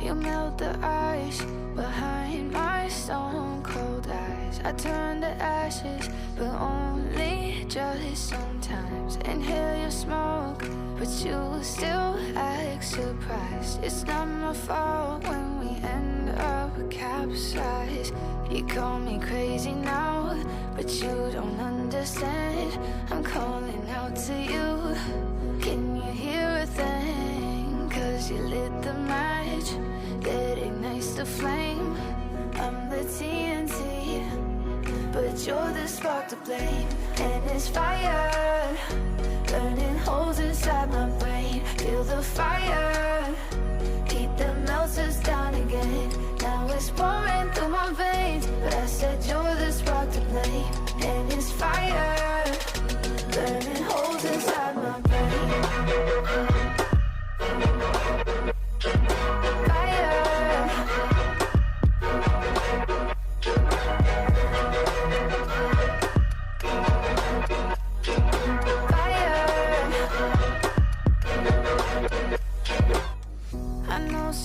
You melt the ice behind my stone cold eyes. I turn to ashes, but only just sometimes. Inhale your smoke, but you still act surprised. It's not my fault when we end up capsized. You call me crazy now, but you don't understand. I'm calling out to you. Can you hear a thing? 'Cause you lit the match that ignites the flame. I'm the TNT, but you're the spark to blame. And it's fire, burning holes inside my brain. Feel the fire, heat that melts us down again. Now it's pouring through my veins, but I said you're the spark to blame. And it's fire, burning holes inside my brain.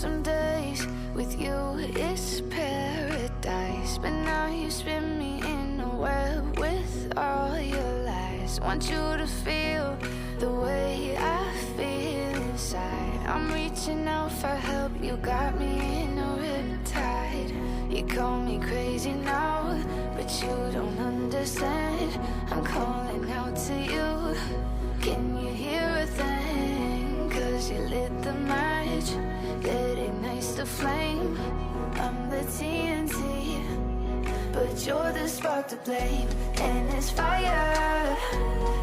Some days with you it's paradise, but now you spin me in a web with all your lies. Want you to feel the way I feel inside. I'm reaching out for help, you got me in a riptide. You call me crazy now, but you don't understand. I'm calling out to you. Can you hear a thing? 'Cause you lit the match that ignites the flame. I'm the TNT, but you're the spark to blame. And it's fire,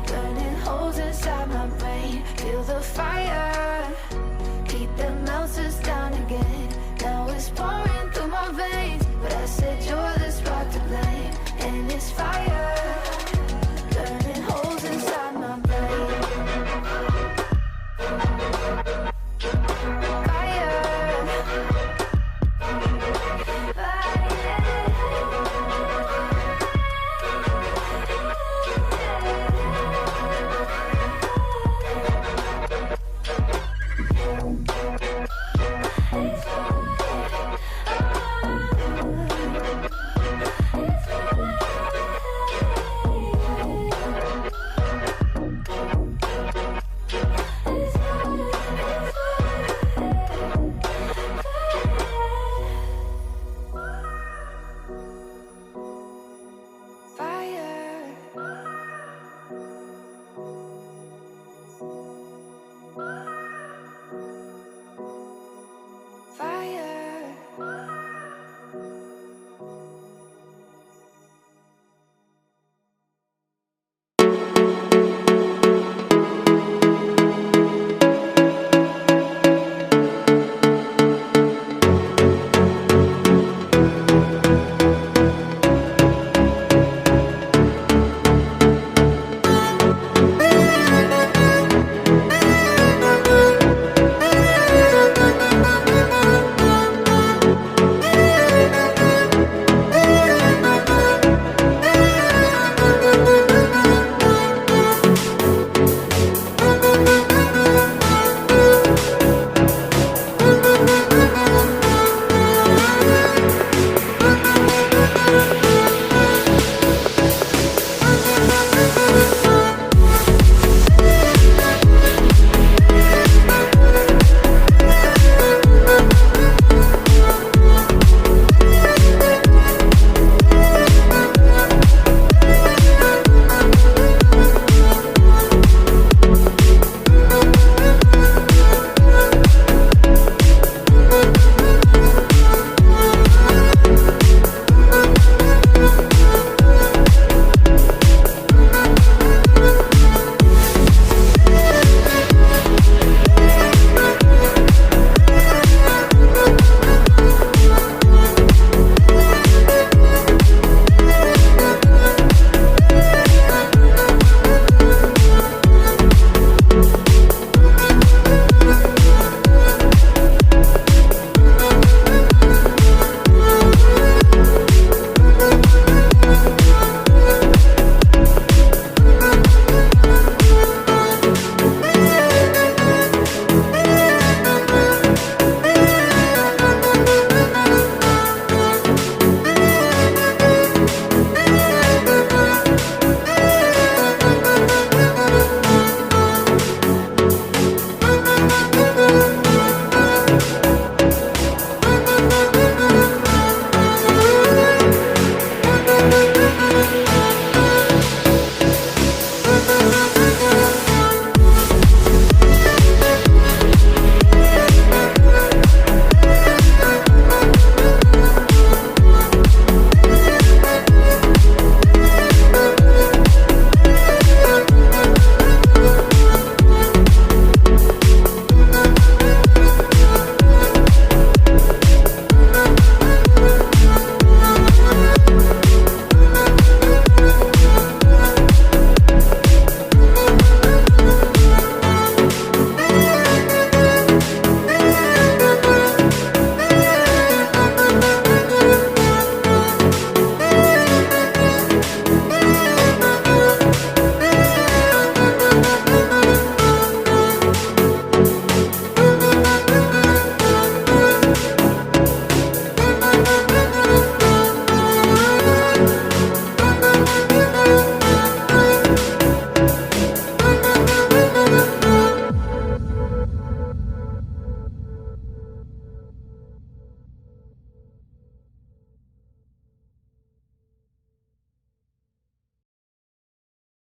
burning holes inside my brain. Feel the fire,